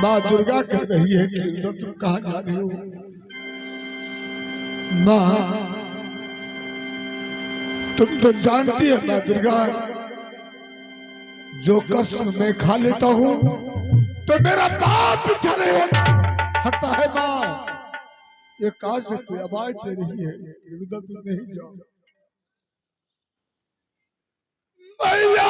माँ दुर्गा कह रही है कि रुदल तुम कहाँ जा रही हो? माँ तुम तो जानती है माँ दुर्गा, जो कसम मैं खा लेता हूँ तो मेरा बाप पीछा नहीं हटता है। माँ ये कहाँ से कोई आवाज दे रही है कि रुदल तुम नहीं जाओ? मैया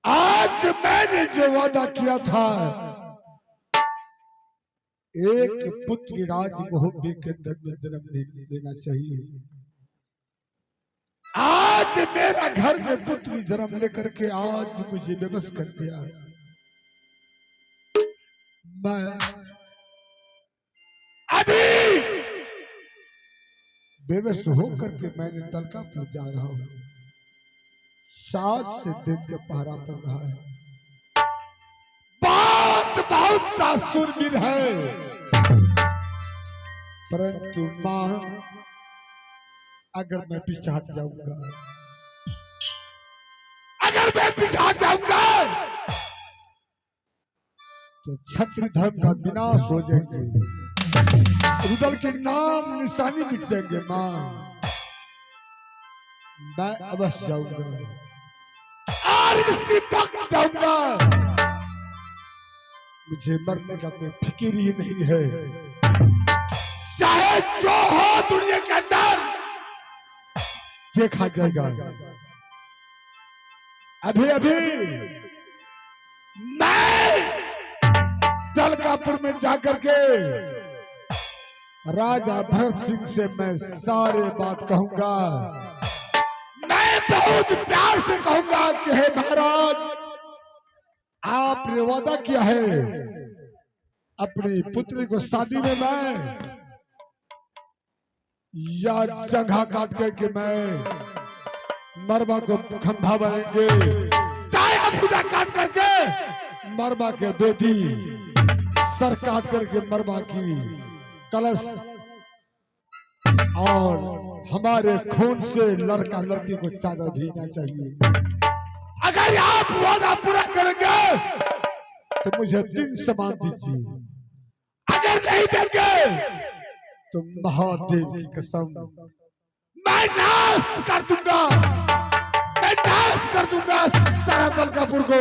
आज मैंने जो वादा किया था, एक पुत्र राजमोहब्बी के अंदर में जन्म लेना चाहिए। आज मेरा घर में पुत्री जन्म लेकर के आज मुझे बेबस कर दिया। मैं अभी बेबस होकर के मैंने तलकापुर जा रहा हूं। 7 से दिन का पहरा पड़ रहा है। बात बहुत सा सुरबीर है, परंतु मां अगर मैं पीछे हट जाऊंगा, अगर मैं पीछे हट जाऊंगा तो क्षत्रिय धर्म का विनाश हो जाएंगे, रुदल के नाम निशानी मिट जाएंगे। मां मैं अवश्य जाऊंगा और इसी वक्त जाऊंगा। मुझे मरने का कोई फिक्र ही नहीं है। चाहे जो हो दुनिया के अंदर देखा जाएगा। अभी अभी मैं दलकापुर में जाकर के राजा भरत सिंह से मैं सारे बात कहूंगा। मैं बहुत प्यार से कहूंगा कि हे महाराज, आपने वादा किया है अपनी पुत्री को शादी में मैं या जगह काट के कि मैं मरबा को खंभा बनेंगे, दाया भुजा काट करके मरबा के बेदी, सर काट करके मरबा की कलश, और हमारे खून से लड़का लड़की को चादर भीगना चाहिए। अगर आप वादा पूरा करेंगे तो मुझे दिन समान दीजिए, अगर नहीं देंगे तो महादेव की कसम मैं नाश कर दूंगा, मैं नाश कर दूंगा सारा दलकापुर को।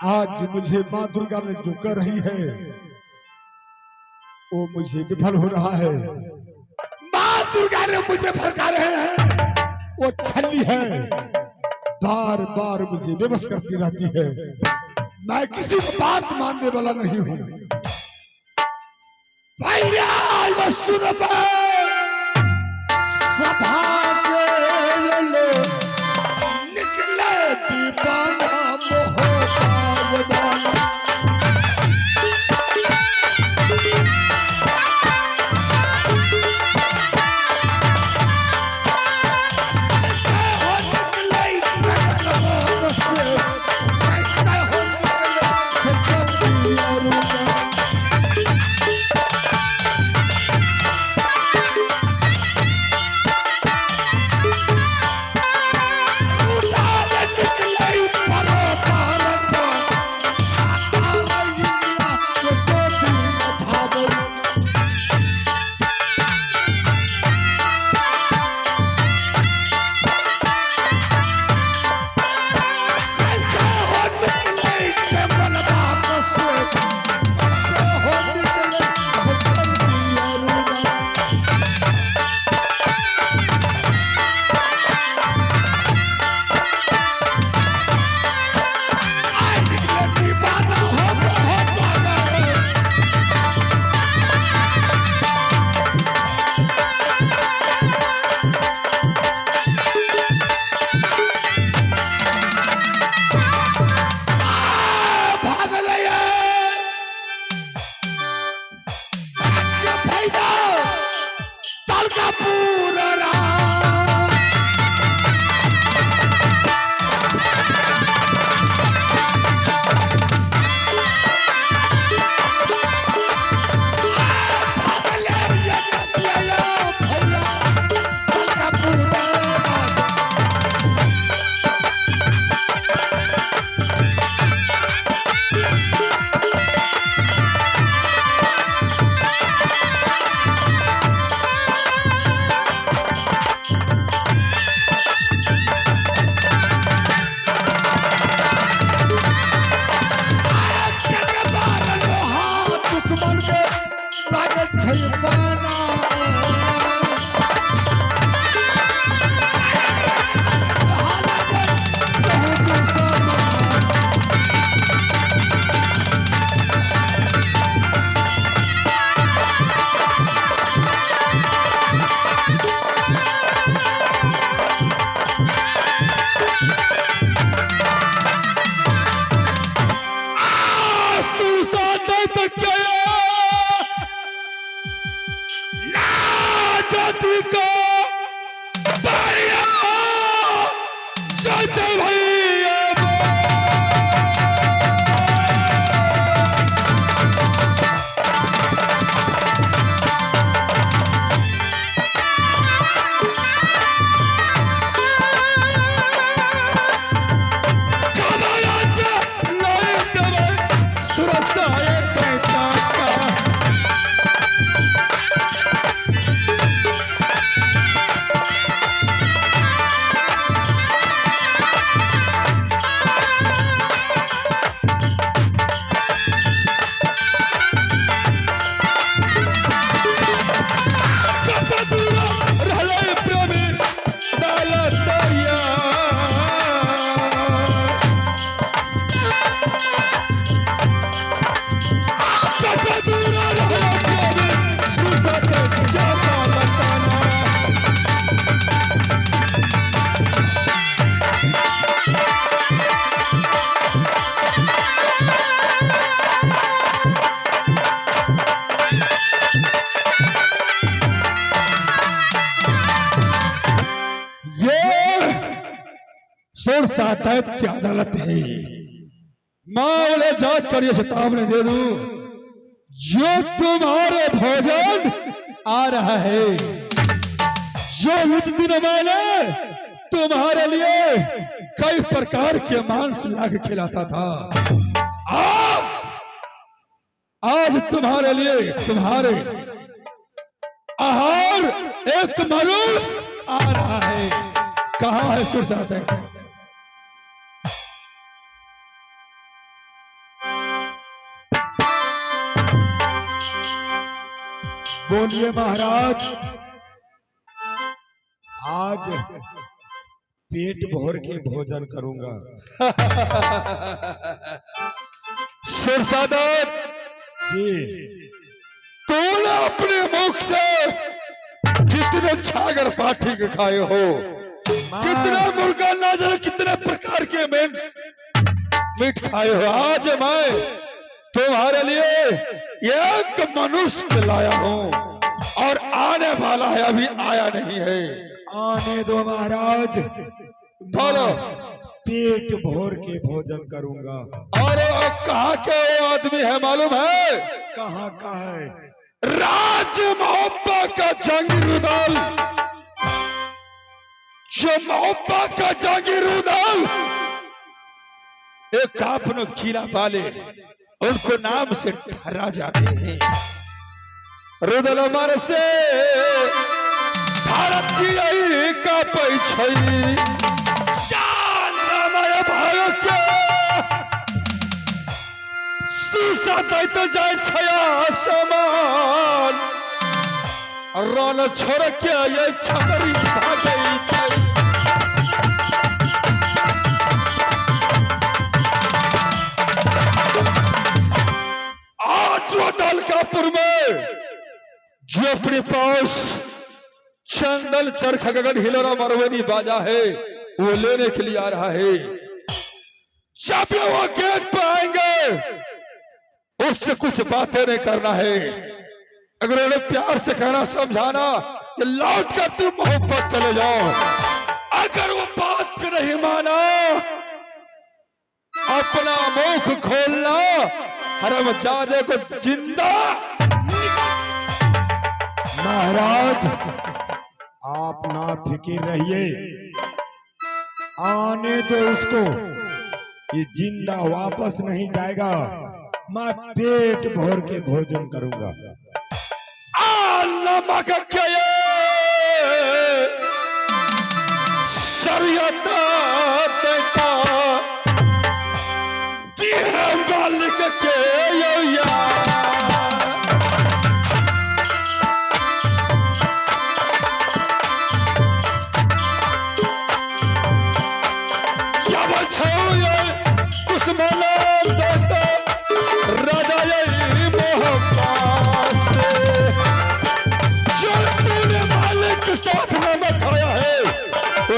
आज मुझे मां दुर्गा ने जो कर रही है वो मुझे विफल हो रहा है। मां दुर्गा ने मुझे भड़का रहे हैं, वो छली है, बार बार मुझे बेबस करती रहती है। मैं किसी की बात मानने वाला नहीं हूं। भैया सभा के लोग निकले दीवाना मोहब्बत। शोरशाह दैत की अदालत है। मामले जांच कर ये चेतावनी दे दूं, जो तुम्हारे भोजन आ रहा है, जो कुछ दिन मैंने तुम्हारे लिए कई प्रकार के मांस लाके खिलाता था, आज तुम्हारे लिए तुम्हारे आहार एक मनुष्य आ रहा है। कहाँ है शोरशाह दैत? बोलिए महाराज, आज पेट भर के भोजन करूंगा। शोरशाह दैत जी, तूने अपने मुख से कितने छागर पाठी के खाए हो, कितने मुर्गा नाजर, कितने प्रकार के मीट खाए हो। आज मैं तुम्हारे लिए एक मनुष्य लाया हूं और आने वाला है, अभी आया नहीं है। आने दो महाराज, बोलो। पेट भर के भोजन करूंगा। और कहाँ के वो आदमी है मालूम है? कहाँ का है? राज मोहब्बा का जंगीरुदल, जो मोहब्बा का जंगीरुदल एक आपनो खीरा पाले, उनको नाम से ठहरा जाते हैं। रुदल मर से भारत की यही का पैछई शान रामाय भाग के शीशा दैत जाय छया समान, रन छोड़ के ये छतरी भागई छै। आज वो दलकापुर में जो अपने पास चंदन चरख गगन हिलोरा मरवनी बाजा है, वो लेने के लिए आ रहा है। जब वो गेट पे आएंगे, उससे कुछ बातें नहीं करना है। अगर उन्हें प्यार से कहना, समझाना कि लौट कर तुम मोहब्बत चले जाओ। अगर वो बात को नहीं माना, अपना मुख खोलना, हरमजादे को जिंदा। महाराज, आप ना फिकिर रहिए, आने दो उसको, ये जिंदा वापस नहीं जाएगा। मैं पेट भर के भोजन करूंगा। नमक के शरीयत देता मालिक के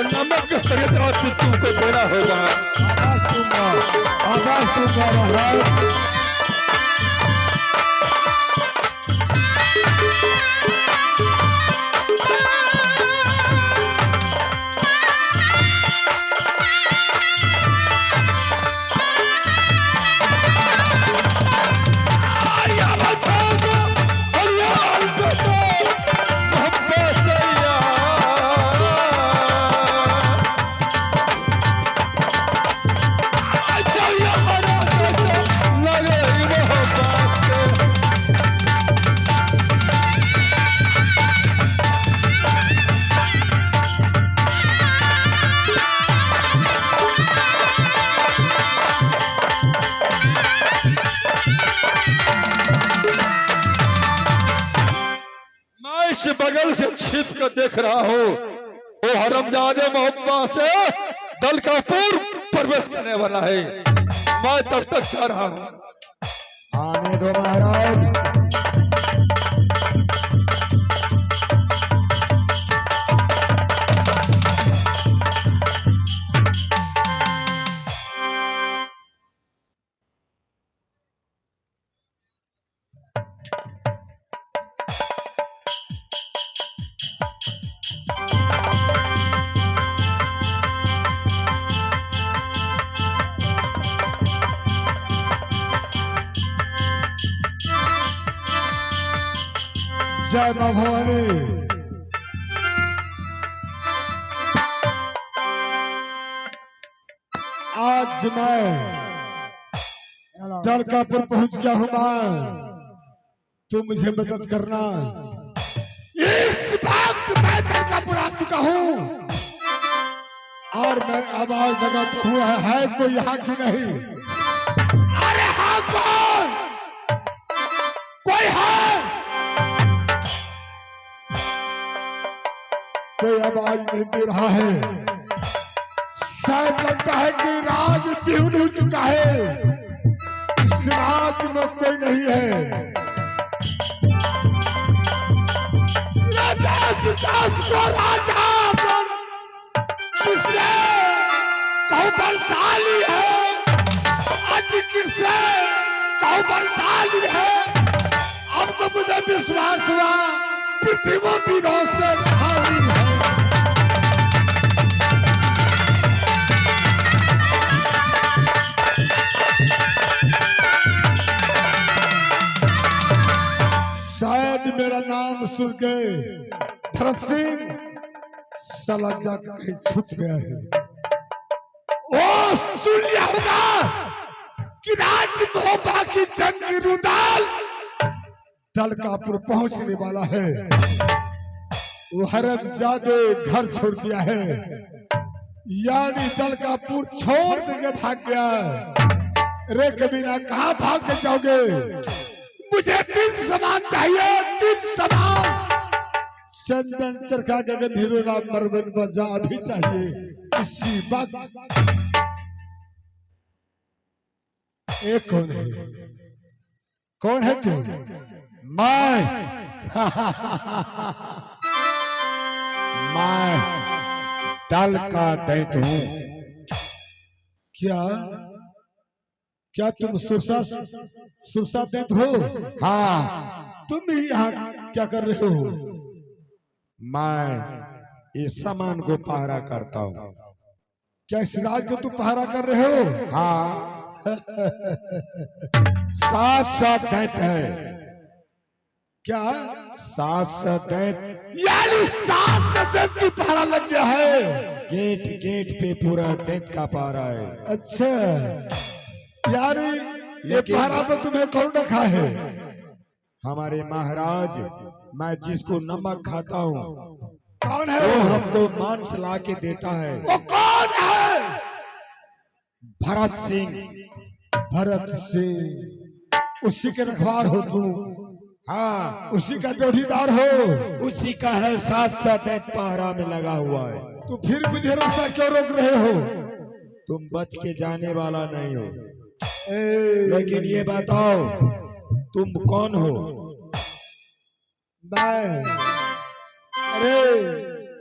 नमक सहित तुमको देना होगा। आवाज दूंगा महाराज। बगल से छिप कर देख रहा हूँ, वो हरमजादे मोहब्बा से दलकापुर प्रवेश करने वाला है। मैं तब तक जा रहा हूँ। आने दो महाराज। जय मां भवानी। आज मैं दलकापुर पहुंच गया हूं मैं, तो मुझे मदद करना। इस वक्त मैं दलकापुर आ चुका हूं और मैं आवाज लगाता हुआ है कोई यहाँ की नहीं। अरे हाँ कौन, कोई है? कोई आवाज नहीं दे रहा है। शायद लगता है कि राज बिहुन हो चुका है, इस रात में कोई नहीं है। दास को राजा किससे कहूं बलशाली है, आज किससे कहूं बलशाली है। अब तो मुझे विश्वास हुआ पृथ्वी वीरों से खाली है। शायद मेरा नाम सुन के भरत सिंह साला जाकर कहीं छुप गया है। ओ सुन लिया होगा कि राज मोहबा की जंगी रुदाल दलकापुर पहुंचने वाला है। वो हरमजादे घर छोड़ दिया है, यानी दलकापुर छोड़ देके भाग गया। रे कमीना कहाँ भाग के जाओगे? मुझे 3 सामान चाहिए, 3 सामान। चंदन चरखा गगन हीरो राम मरवन बजा भी चाहिए इसी वक्त। एक कौन है? कौन है तू? मैं मैं दल का दैत्य हूँ। क्या क्या तुम सुरसा दैत्य हो? हाँ, तुम ही यहाँ क्या कर रहे हो? मैं इस सामान को पहरा करता हूँ। क्या इस राज को तुम पहरा कर रहे हो? हाँ। 7 दैत्य है। क्या 7 दैत्य? यानी 7 दैत्य की पहरा लग गया है। गेट गेट पे पूरा दैत्य का पहरा है। अच्छा, यानी ये पहरा पे तुम्हें कौन रखा है? हमारे महाराज, मैं जिसको नमक खाता हूँ कौन है वो वो? हमको मांस ला के देता है। वो कौन है? भरत सिंह। भरत सिंह। उसी के रखवार हो तुम? हाँ, उसी का जोड़ीदार हो? उसी का है। 7 दैत्य पहरा में लगा हुआ है। तो फिर मुझे रास्ता क्यों रोक रहे हो? तुम बच के जाने वाला नहीं हो। लेकिन लेकिन ये बताओ, तुम कौन हो? मैं, अरे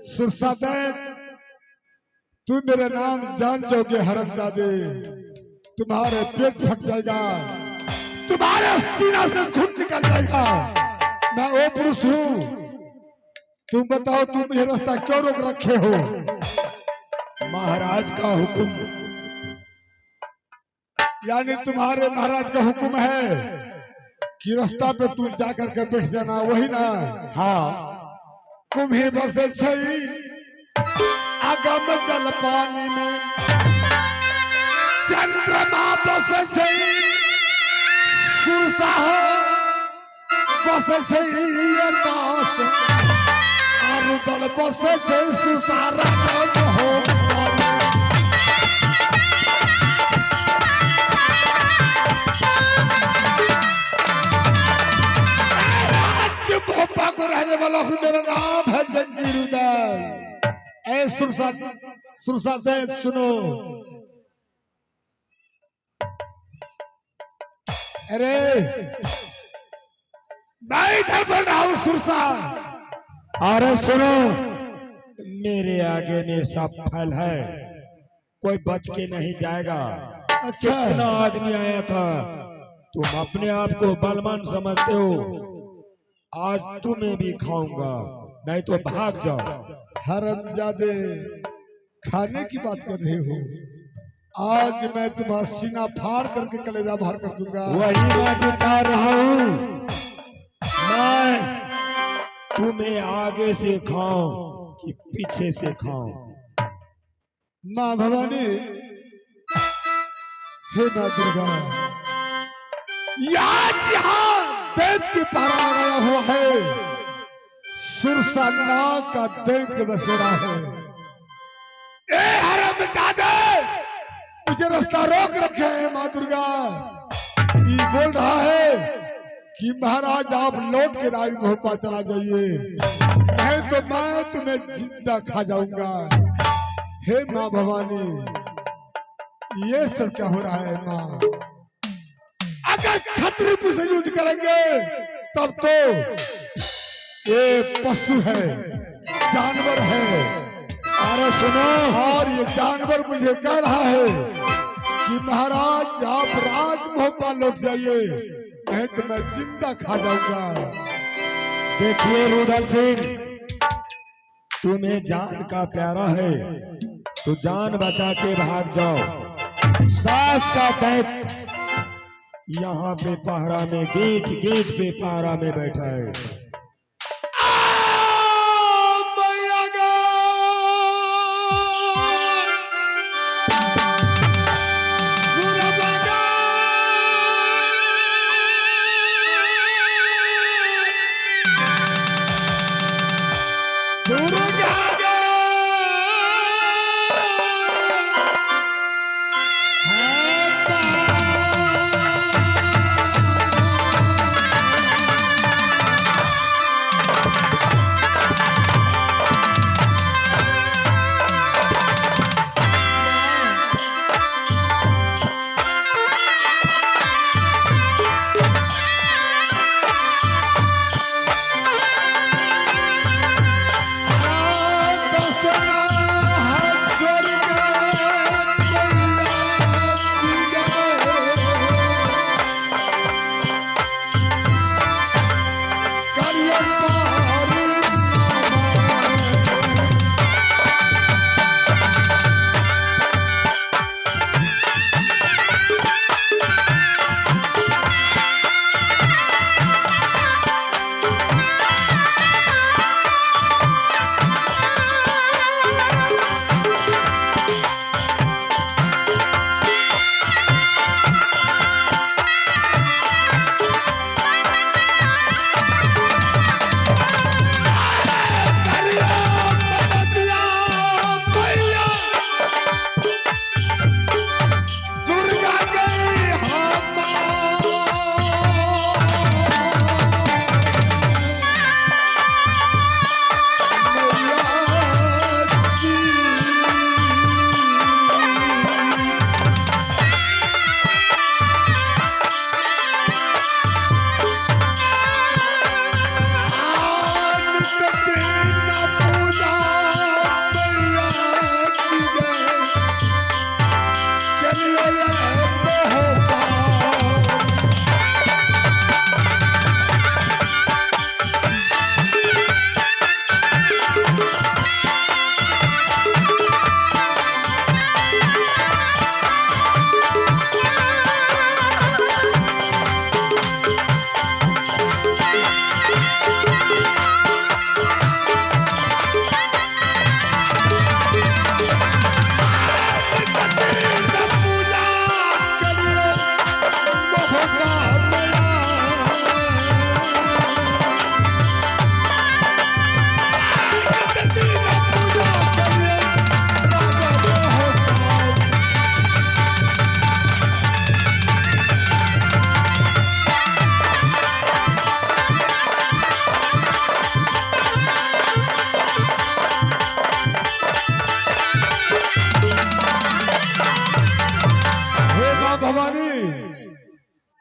सुरसा दैत्य, तू मेरा नाम जान जाओगे हरमजादे। तुम्हारे पेट फट जाएगा, तुम्हारे सीना से खून निकल जाएगा। मैं वो पुरुष हूँ। तुम बताओ, तुम मुझे रास्ता क्यों रोक रखे हो? महाराज का हुक्म। यानी तुम्हारे महाराज का हुक्म है कि रास्ता पे तू जाकर के बैठ जाना, वही ना? हाँ, तुम्हें बसे छई आगम जल पानी में, चंद्रमा बसे छई सुरसा हो, बसे छई आकाश, आरुदल बसे छई सुरसा राम हो। भोपा को रहने वाला हूँ, मेरा नाम है जंगी रुदाल। ऐ सुरसा दैत्य सुनो। अरे मैं इधर बोल रहा हूँ सुरसा। अरे सुनो, मेरे आगे में सब फल है, कोई बच के नहीं जाएगा। अच्छा, कितना आदमी आया था, तुम अपने आप को बलवान समझते हो। आज तुम्हें भी खाऊंगा, नहीं तो भाग जाओ। हरमजादे, खाने की बात कर रहे हो? आज मैं तुम्हारा सीना फाड़ करके कलेजा बाहर कर दूंगा। वही मैं बता रहा हूँ। मैं तुम्हें आगे से खाऊं कि पीछे से खाऊं? माँ भवानी, हे माँ दुर्गा, यहाँ दैत की पहरा लगाया हुआ है, सुरसा नाग का दैत के बसेरा है। ए हरामजादे, मुझे रास्ता रोक रखे है माँ दुर्गा। ये बोल रहा है कि महाराज आप लौट के राजमहल पर चला जाइए, नहीं तो मैं तुम्हें जिंदा खा जाऊंगा। हे माँ भवानी, ये सब क्या हो रहा है माँ? अगर खतरे से युद्ध करेंगे तब तो ये पशु है, जानवर है। अरे सुनो, और ये जानवर मुझे कह रहा है कि महाराज आप राजमहल पर लौट जाइए, नहीं तो मैं जिंदा खा जाऊंगा। देखिए रुदल सिंह, तुम्हें जान का प्यारा है तो जान बचा के भाग जाओ। सास का दैत यहाँ पे पहरा में, गेट पे पहरा में बैठा है।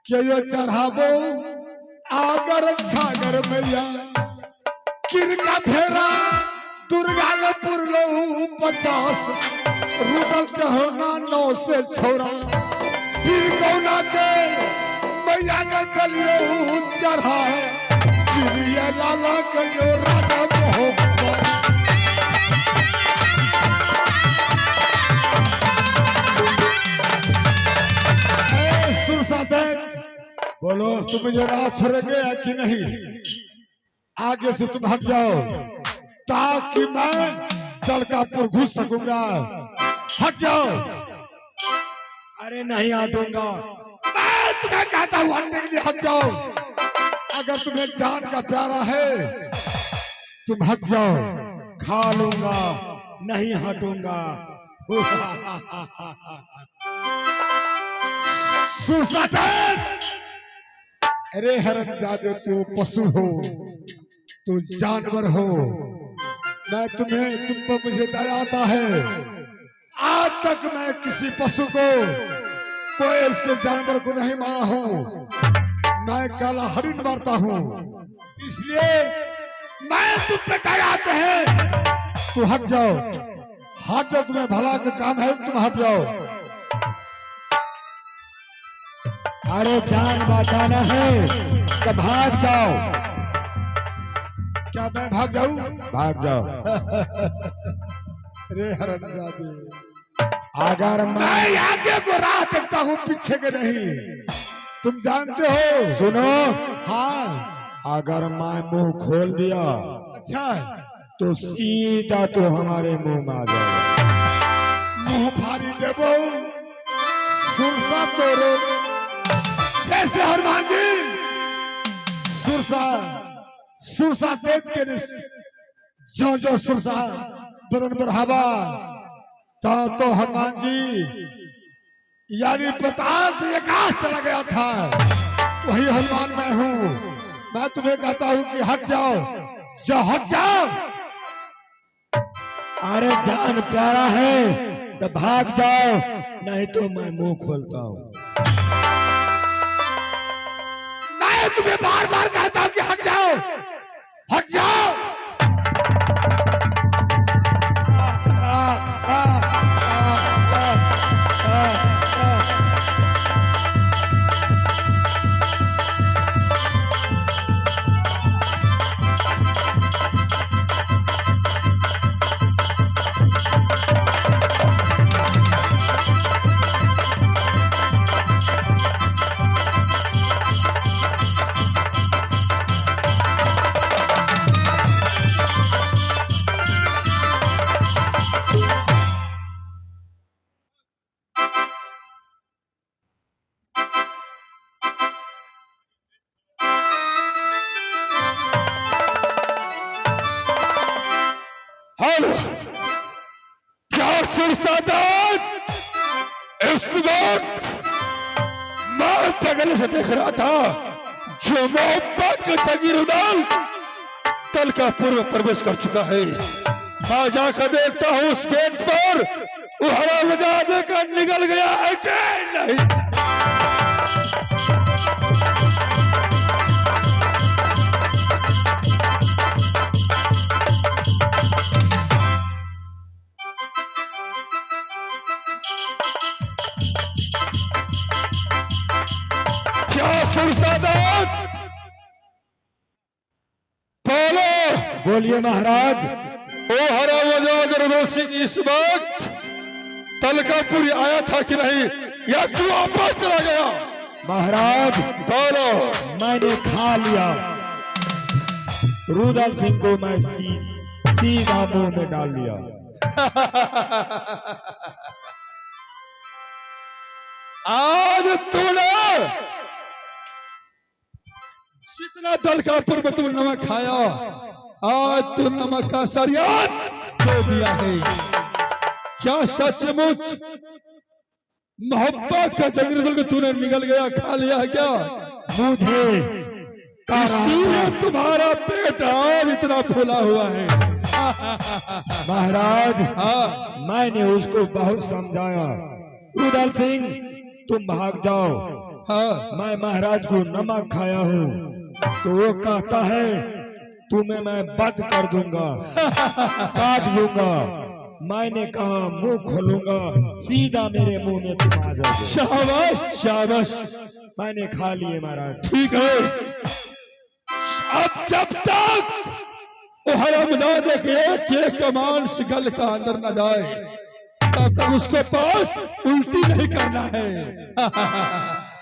के यो चढ़ाबो आगर छागर मैया किरका फेरा दुर्गा के पुरलो 50 रुदल के होना 9 से छोड़ा फिर कौना के मैया के गलियो चढ़ा है फिर लाला गलियो राजा मोहब्बत बोलो तुम मुझे रात छोड़ गया कि नहीं? आगे से तुम हट जाओ ताकि मैं दलकापुर घुस सकूंगा। हट जाओ। अरे नहीं हटूंगा। मैं तुम्हें कहता हूँ हटने के लिए हट जाओ। अगर तुम्हें जान का प्यारा है तुम हट जाओ। खा लूंगा, नहीं हटूंगा। सुरसातन! अरे हरमजादे तू पशु हो, तू जानवर हो। मैं तुम पर मुझे दया आता है। आज तक मैं किसी पशु को, कोई ऐसे जानवर को नहीं मारा हूँ। मैं काला हरिण मारता हूँ, इसलिए मैं तुम पे दया आते हैं। तू हट जाओ, हट जाओ। तुम्हें भला का काम है, तुम हट जाओ। अरे जान बचाना है तो भाग जाओ। क्या मैं भाग जाऊं? भाग जाओ। अरे हरमजादे, अगर मैं आगे को राह देखता हूँ, पीछे के नहीं। तुम जानते हो। सुनो, हाँ। अगर मैं मुंह खोल दिया अच्छा, तो सीधा तो हमारे मुंह में आ जाएगा। मुंह फाड़ी देवो, सुरसा तोड़ो। जैसे हनुमान जी सुरसा देख के जो जो सुरसा बदन पर हवा तो हनुमान जी यानी पताल से आकाश चला गया था। वही हनुमान मैं हूँ। मैं तुम्हें कहता हूँ कि हट जाओ, जो हट जाओ। अरे जान प्यारा है तो भाग जाओ, नहीं तो मैं मुंह खोलता हूँ। मैं तुम्हें बार बार कहता हूँ कि हट जाओ, हट जाओ। इस वक्त मैं बगल से देख रहा था जो मोहब्बत का जागीरदार दलकापुर में प्रवेश कर चुका है। मैं जाकर देखता हूँ उस गेट पर वो हरामजादे का निकल गया है कि नहीं। बोलिए महाराज। ओ हरामजादा सिंह इस वक्त दलकापुर आया था कि नहीं, या तू वापस चला गया? महाराज बोलो। मैंने खा लिया। रुदल सिंह को मैं सीधा मुंह में डाल लिया। आज तूने जितना दलकापुर में तुम नमक खाया, आज तू नमक का सरियात दे दिया है। क्या सचमुच मोहब्बत का जंगल को तूने निकल गया, खा लिया है क्या? मुझे इसीलिए तुम्हारा पेट आज इतना फूला हुआ है। महाराज हाँ, मैंने उसको बहुत समझाया। रुदल सिंह तुम भाग जाओ। हाँ, मैं महाराज को नमक खाया हूँ तो वो कहता है तुम्हें मैं बंद कर दूंगा, काट दूंगा। मैंने कहा मुंह खोलूंगा, सीधा मेरे मुंह में तुम आ जाओगे। शाबाश शाबाश, मैंने खा लिए महाराज। ठीक है। अब जब तक वो हरामजादे के कमान शिकल का अंदर न जाए तब तक उसके पास उल्टी नहीं करना है।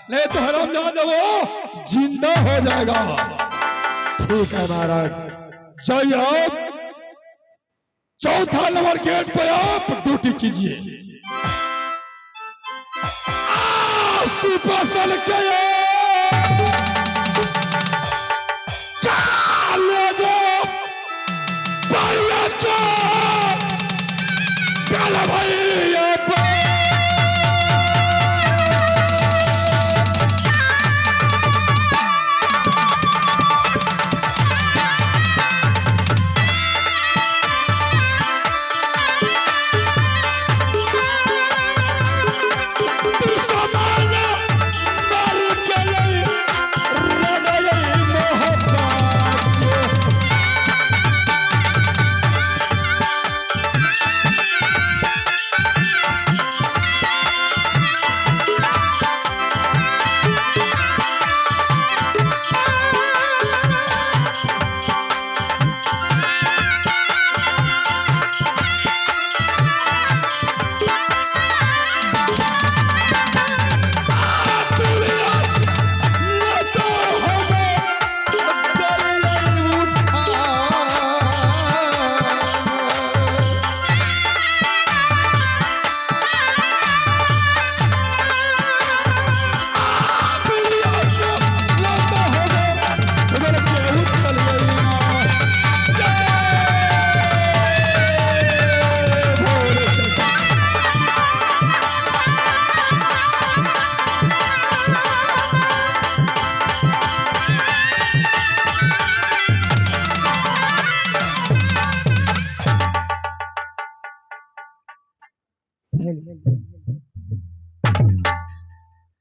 नहीं तो हरामजादा वो जिंदा हो जाएगा। ठीक है महाराज। जाइए आप चौथा नंबर गेट पे आप ड्यूटी कीजिए। सुपसल के ले जाओ भैया को काला भैया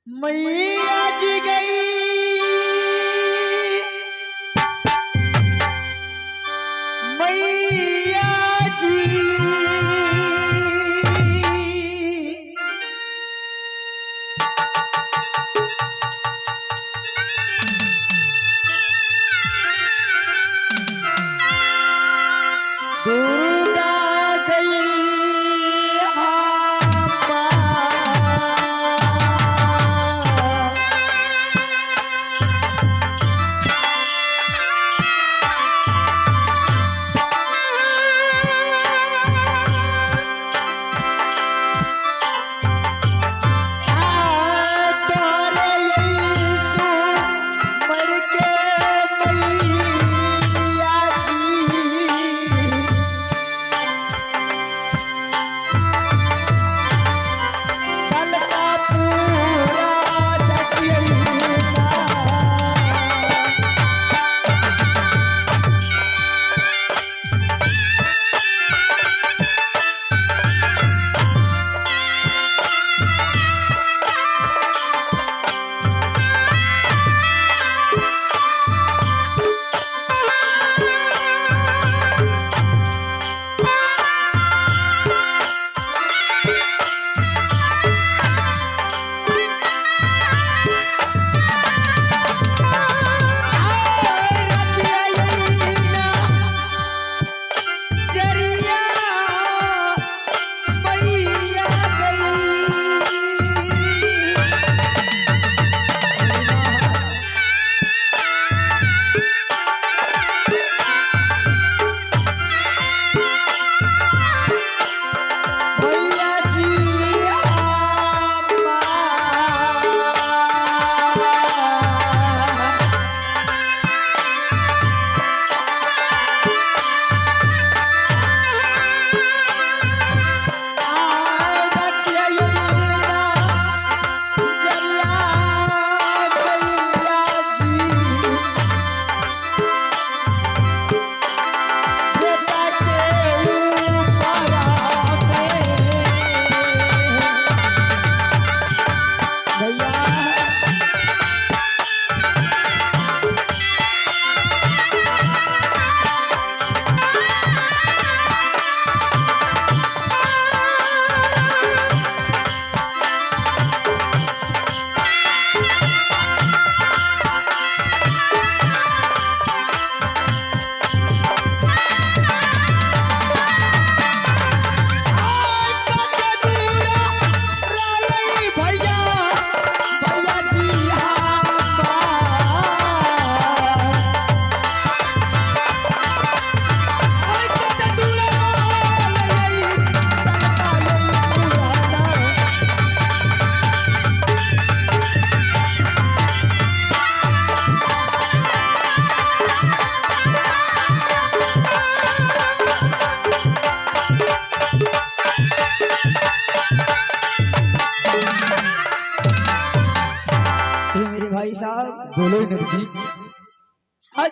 मैया जी गई मैया जी दुर्गा गई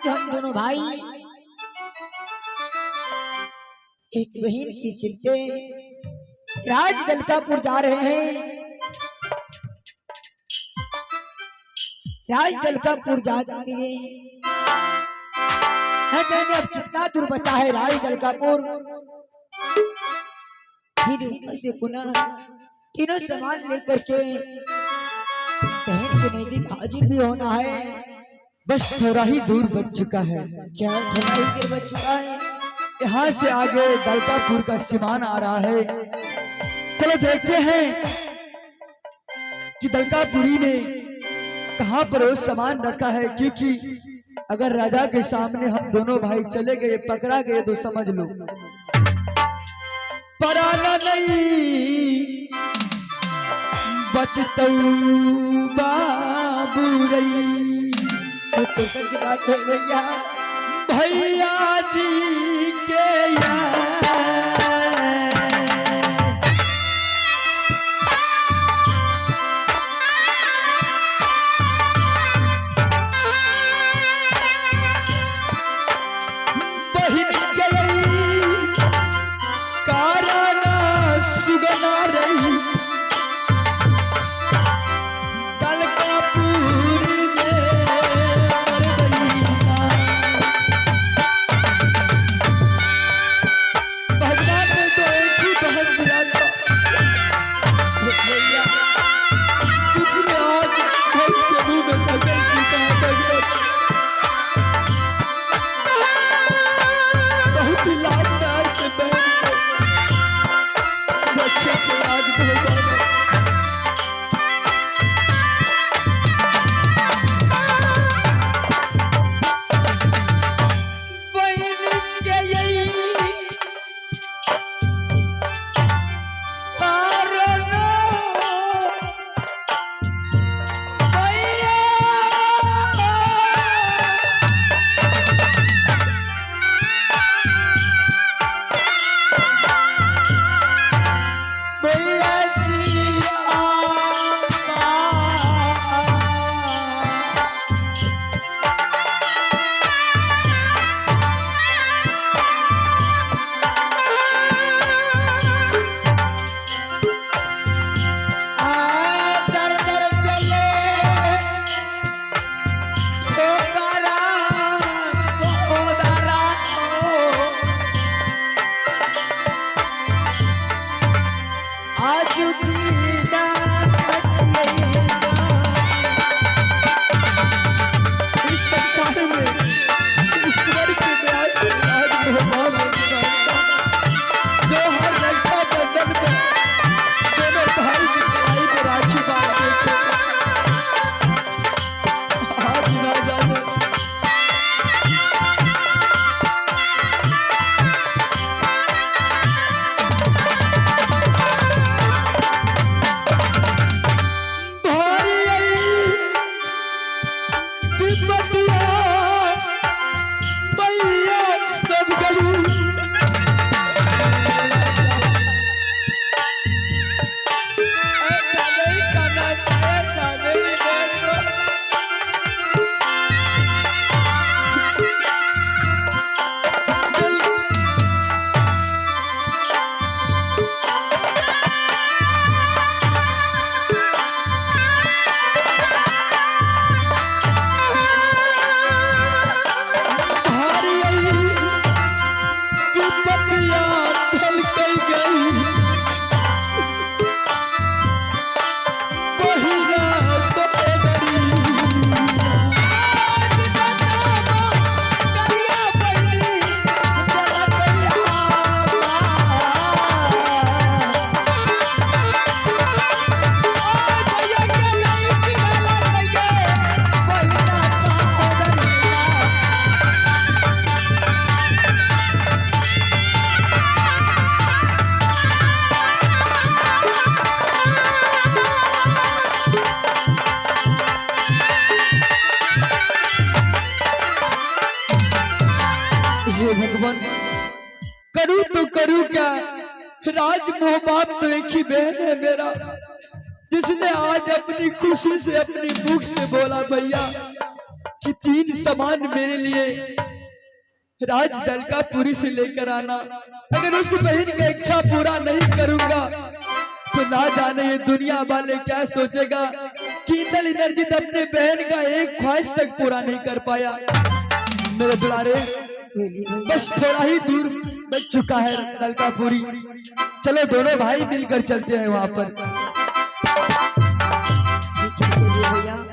आज हम दोनों भाई एक बहन की चिलते राज दलकापुर जा रहे हैं। राज दलकापुर जाके न जाने अब कितना दूर बचा है राज दलकापुर। फिर ऊपर से पुनः तीनों सामान लेकर के बहन के नजदीक हाजिर भी होना है। बस थोड़ा ही दूर बच चुका है। क्या थोड़ा ही देर बच चुका है? यहाँ से आगे दलकापुर का सीमान आ रहा है। चलो देखते हैं कि दलकापुरी ने कहाँ पर वो सामान रखा है, क्योंकि अगर राजा के सामने हम दोनों भाई चले गए, पकड़ा गए तो समझ लो पराना नहीं बचतौ बाबू रई। तो सच बात है भैया, भैया जी के यार बहिन गई काराना सुगना रही दलकापुर में मरवैया। भगवान ने तो एक ही बहन दिया था भैया, जिसने आज भैंस के मुंह में पकड़ की कहा भगवान बहुत ही लाड प्यार से बहन को बच्चे से आज भगवान भगवान करूं तो करूं क्या। राज मोह बाप तो एक ही बहन है मेरा, जिसने आज अपनी खुशी से अपनी मुख से बोला भैया कि 3 सामान मेरे लिए राज दलकापुरी से लेकर आना। अगर उस बहन का इच्छा पूरा नहीं करूंगा तो ना जाने ये दुनिया वाले क्या सोचेगा कि इंदल इंद्रजीत अपने बहन का एक ख्वाहिश तक पूरा नहीं कर पाया। मेरे दुलारे, बस थोड़ा ही दूर बच चुका है दलकापुरी। चलो दोनों भाई मिलकर चलते हैं वहां पर। चलिए भैया।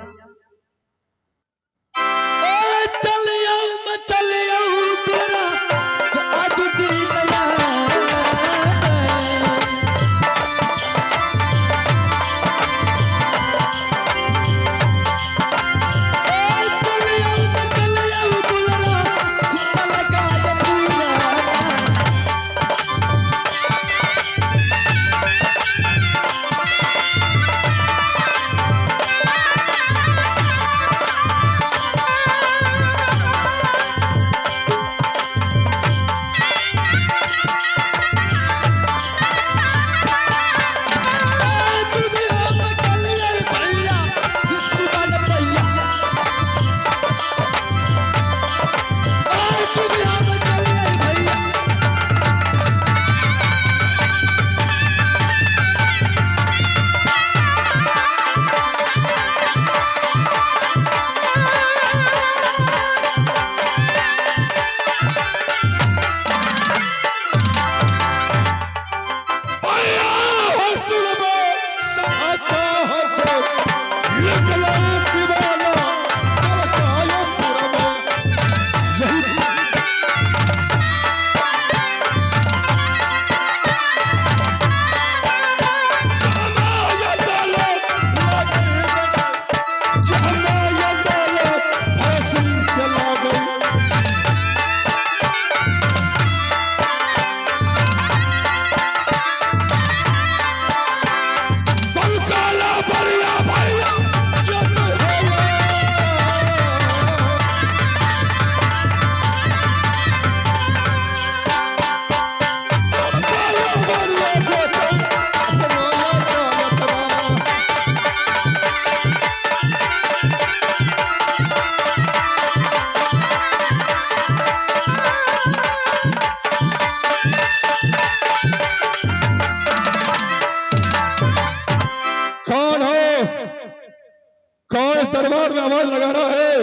दरबार में आवाज लगा रहा है?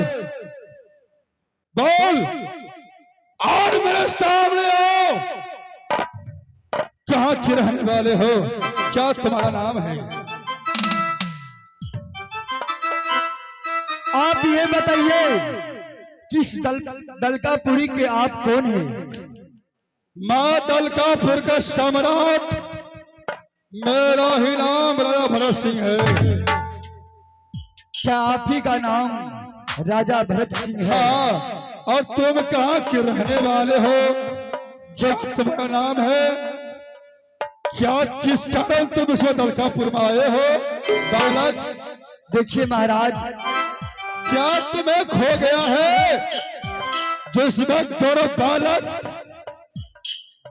बोल, और मेरे सामने आओ। कहाँ के रहने वाले हो? क्या तुम्हारा नाम है? आप ये बताइए किस दलकापुरी के आप कौन हैं? माँ दलकापुर का सम्राट, मेरा ही नाम राजा भरत सिंह है। क्या आप ही का नाम राजा भरत सिंह है? हाँ, और तुम कहाँ के रहने वाले हो? क्या तुम्हारा नाम है? क्या किस कारण तुम इसमें दलकापुर में आए हो? बालक, देखिए महाराज, क्या तुम्हें खो गया है जिस वक्त दोनों बालक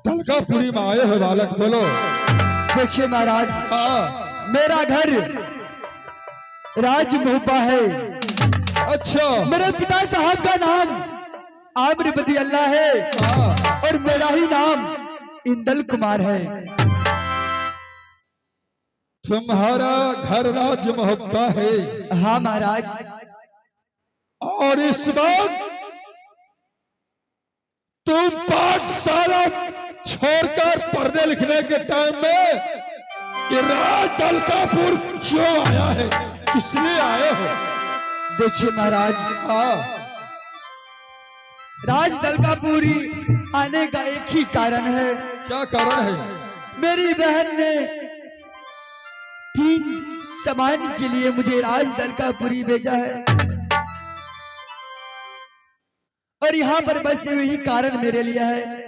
दलकापुरी में आए हो? बालक बोलो। देखिए महाराज, हाँ, मेरा घर राजमोहपा है। अच्छा, मेरे पिता साहब का नाम आम्रपति अल्लाह है। हाँ, और मेरा ही नाम इंदल कुमार है। तुम्हारा घर राजमोहब्बा है? हाँ महाराज। और इस वक्त तुम पाठशाला छोड़कर पढ़ने लिखने के टाइम में ये राज दलकापुर क्यों आया है? किसने आए हो? देखिए महाराज, हाँ, राज दलकापुरी आने का एक ही कारण है। क्या कारण है? मेरी बहन ने 3 सामान के लिए मुझे राज दलकापुरी भेजा है और यहाँ पर बस यही कारण मेरे लिए है।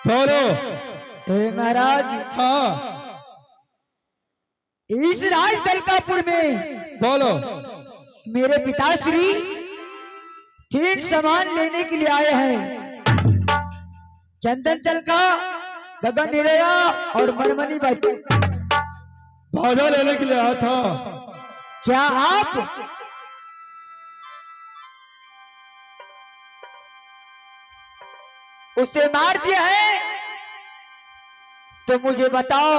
बोलो। महाराज, हाँ, इस राज दलकापुर में बोलो। मेरे पिताश्री 3 सामान लेने के लिए आए हैं। चंदन चल का गगन हिरया और मनमनी बाजा लेने के लिए आया था। क्या आप उसे मार दिया है? तो मुझे बताओ,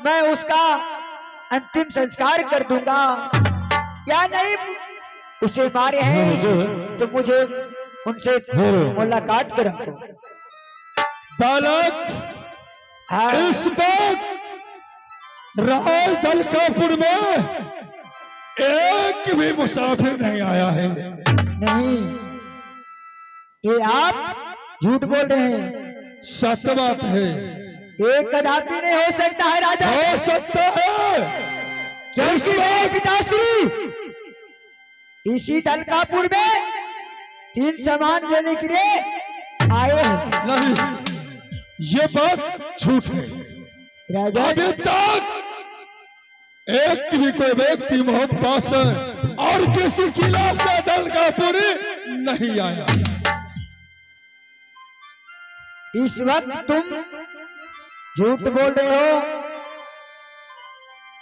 मैं उसका अंतिम संस्कार कर दूंगा या नहीं? उसे मारे हैं तो मुझे उनसे मुलाकात कराओ। बालक, हाँ। इस वक्त राज दलकापुर में एक भी मुसाफिर नहीं आया है। नहीं, ये आप झूठ बोल रहे हैं। सत्य बात है। एक कदापि नहीं हो सकता है राजा। हो सकता है। क्योंकि मेरे पिताश्री इसी दलकापुर में 3 सामान लेने के लिए आए हैं। नहीं, ये बात झूठ है। राजा, अभी तक एक भी कोई व्यक्ति मोहब्बत से और किसी किला से दलकापुर नहीं आया। इस वक्त तुम झूठ बोल रहे हो।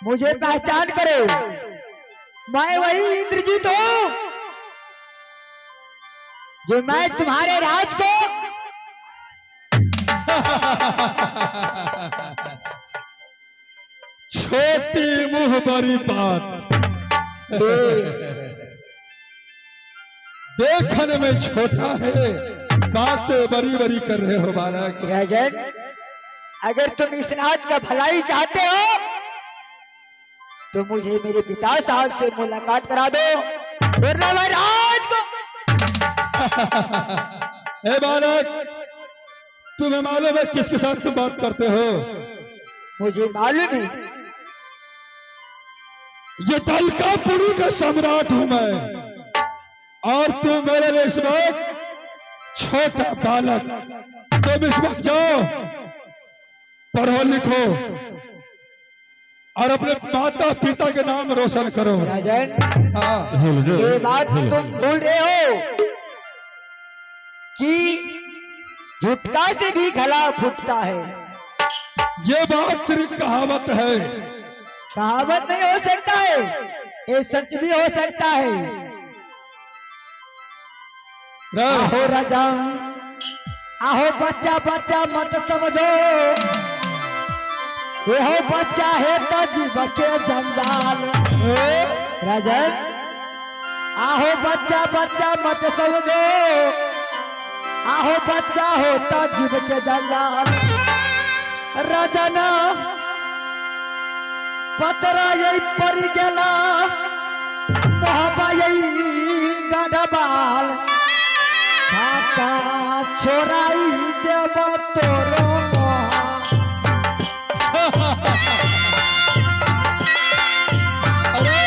मुझे पहचान करो, मैं वही इंद्रजीत हूँ जो मैं तुम्हारे राज को छोटी मुंह बड़ी बात, देखने में छोटा है, बातें बड़ी बड़ी कर रहे हो बालक। राजन, अगर तुम इस राज का भलाई चाहते हो तो मुझे मेरे पिता साहब से मुलाकात करा दो, वरना मैं राज को ए बालक, तुम्हें मालूम है किसके साथ तुम बात करते हो? मुझे मालूम है। ये दलकापुरी का सम्राट हूं मैं, और तुम मेरे लिए इस वक्त छोटा बालक। तुम इस वक्त जाओ, पढ़ो लिखो और अपने माता पिता के नाम रोशन करो। राजन, हाँ, ये बात तुम भूल रहे हो कि झुटका से भी गला फूटता है। ये बात सिर्फ कहावत है। कहावत नहीं हो सकता है, ये सच भी हो सकता है। आहो राजा, आहो बच्चा बच्चा मत समझो, ये हो बच्चा है तो जीव के जंजाल। राजन, आहो बच्चा बच्चा मत समझो, आहो बच्चा हो तो जीव के जंजाल। राजना पचरा यही परी गेला, मोहबा यही गढ़बाल, छाता छोराई देव तोरो मोहा। अरे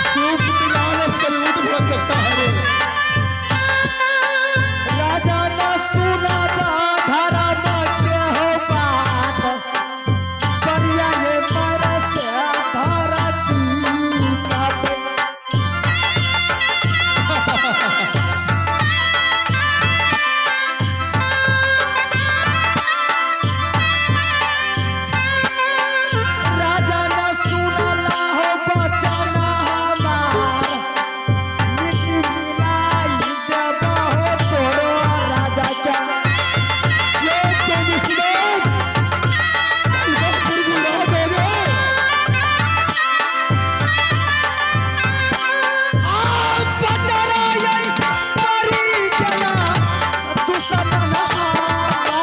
सूप लालच कर ऊँट भड़क सकता है रे। राजा न सुना धर्म के हो बात, परिया ये मर से धरती काटे। राजा न सुनला हो बचन हमार, मिली मिलाई देव हो तोरो राजा क्या। ये तुम इस वक्त दलकापुर की रात हो गए। आप बचरा यही परी गेला, दुश्मन हारा।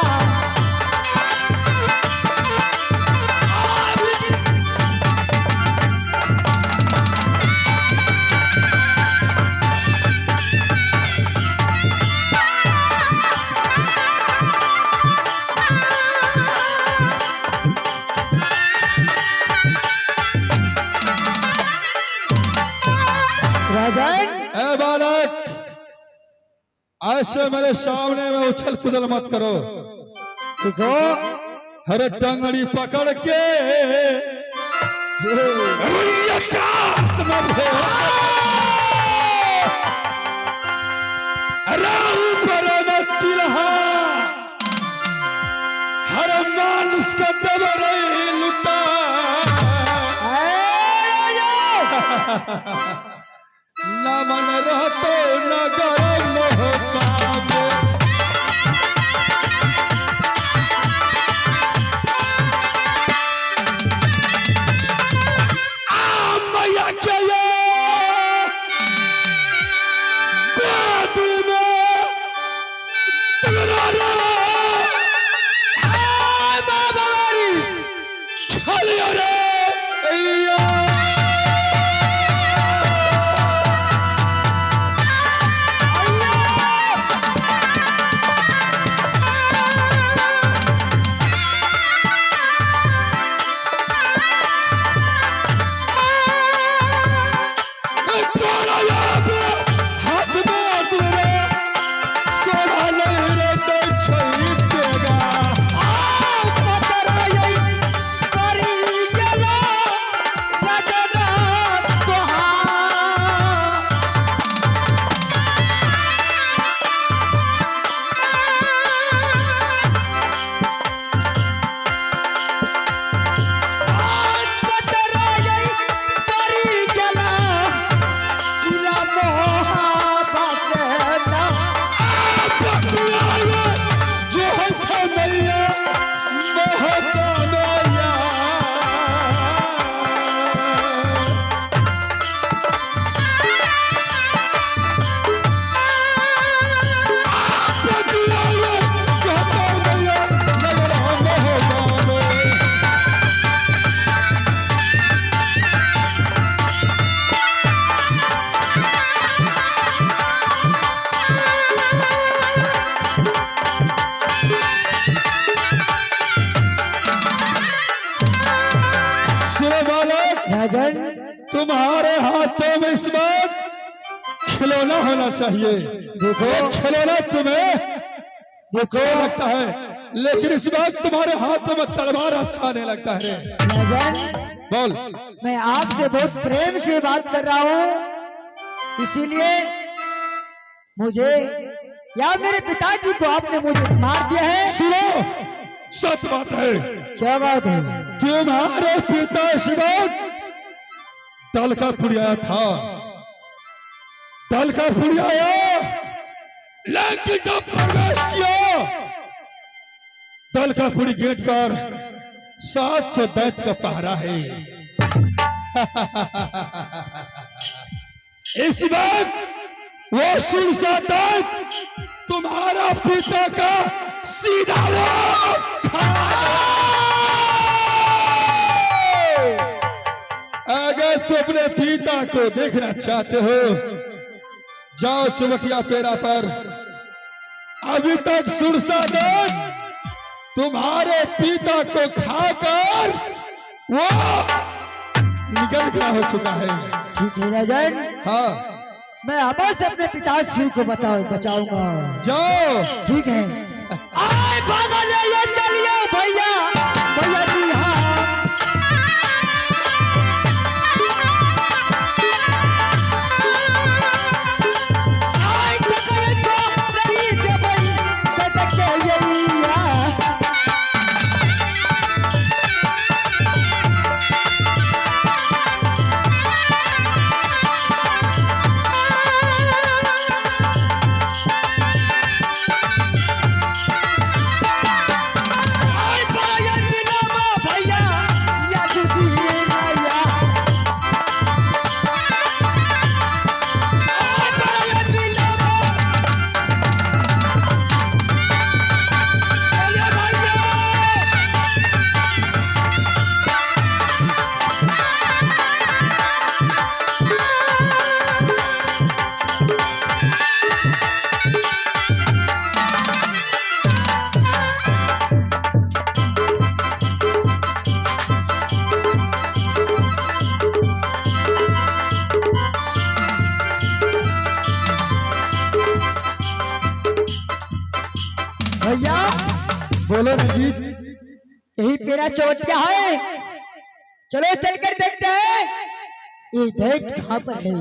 राजन, ए बालक, ऐसे मेरे सामने में उछल कूदल मत करो। देखो अरे टंगड़ी पकड़ के रुइया कास में भेड़। अरे ऊपर मत चिल्हा, उसका दबरे लुटा न मन रहतो न गरम होता मैया क्या तुम्हारे हाथों में इस बात खिलौना होना चाहिए। देखो खिलौना तुम्हें अच्छा लगता है, लेकिन इस बात तुम्हारे हाथों में तलवार अच्छा नहीं लगता है। बोल। मैं आपसे बहुत प्रेम से बात कर रहा हूँ, इसीलिए मुझे या मेरे पिताजी को आपने मुझे मार दिया है। सुनो, सच बात है। क्या बात है? तुम्हारे पिता इस बात दल का पुड़िया था, दल का पुड़िया, लेकिन जब प्रवेश किया दल का पुड़ी गेट पर 700 दैत का पहरा है। इस वक्त वो सुनसा दैत तुम्हारा पिता का सीधा अगर तुम अपने पिता को देखना चाहते हो, जाओ चुमटिया पेरा पर। अभी तक सुरसा दैत तुम्हारे पिता को खाकर वो निकल गया हो चुका है। ठीक है राजन, हाँ, मैं अवश्य अपने पिताजी को बचाऊंगा। जाओ। ठीक है। आए भागा ले, चलिए भैया, भैया जी। हाँ भैया बोलो रंजीत। यही पेरा चौटिया है, चलो चलकर देखते हैं ये दैत कहाँ पर है।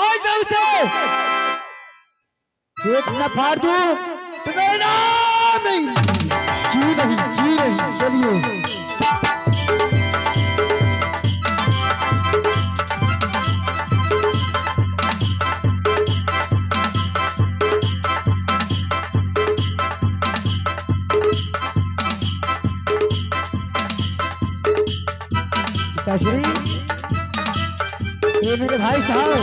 आज मैं उसे पेट न फाड़ दूं तुम्हें नाम नहीं। जी नहीं चलिए। पिताश्री, ये मेरे भाई साहब,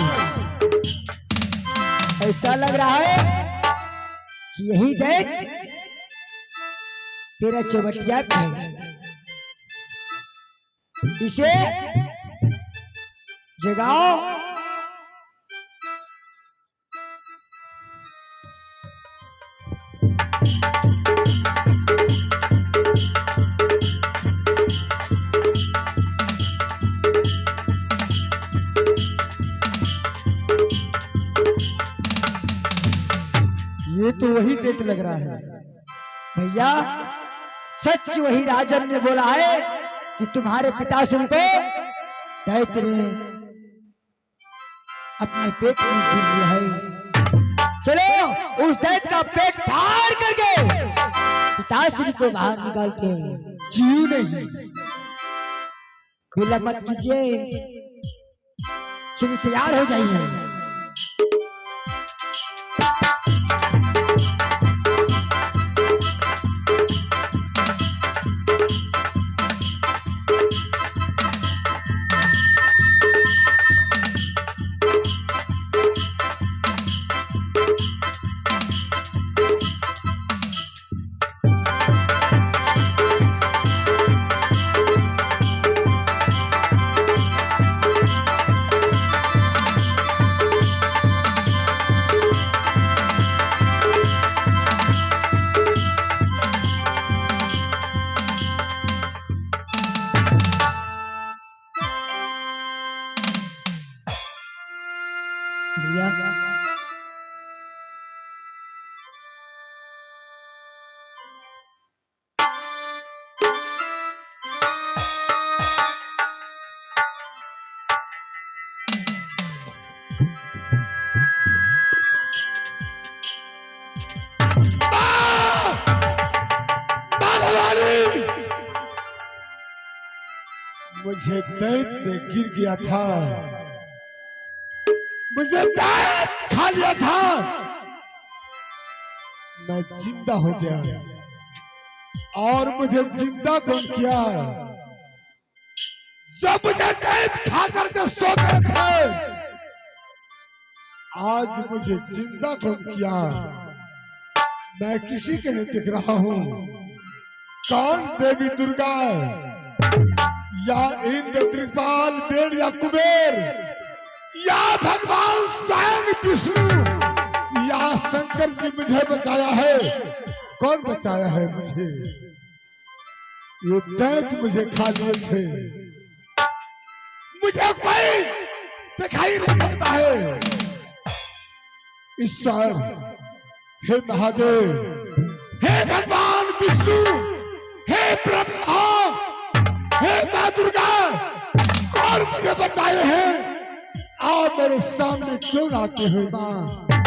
ऐसा लग रहा है कि यही देख तेरा चौबटिया है, इसे जगाओ। ये तो वही टेट लग रहा है भैया। सच वही राजन ने बोला है कि तुम्हारे पिताश्री को दैत्य ने अपने पेट में गिर लिया है। चलो उस दैत्य का पेट फाड़ करके पिताश्री को बाहर निकालते हैं। जी नहीं, विलंब मत कीजिए, चलिए तैयार हो जाइए। भैया मुझे दैत्य ने गिर गया था, मुझे दैत्य खा लिया था, मैं जिंदा हो गया। और मुझे जिंदा कौन किया? जब मुझे दैत्य खा करके सो गए थे, आज मुझे जिंदा कौन किया? मैं किसी के नहीं दिख रहा हूँ। कौन देवी दुर्गा या इंद्र त्रिपाल बेड़ या कुबेर या भगवान स्वयं विष्णु या शंकर जी मुझे बचाया है? कौन बचाया है मुझे? ये दैत्य मुझे खा लिए थे, मुझे कोई दिखाई नहीं पड़ता है। ईश्वर, हे महादेव, हे भगवान विष्णु, हे ब्रह्मा, हे मां दुर्गा, कौन मुझे बचाए हैं? आप मेरे सामने क्यों आते हो मां?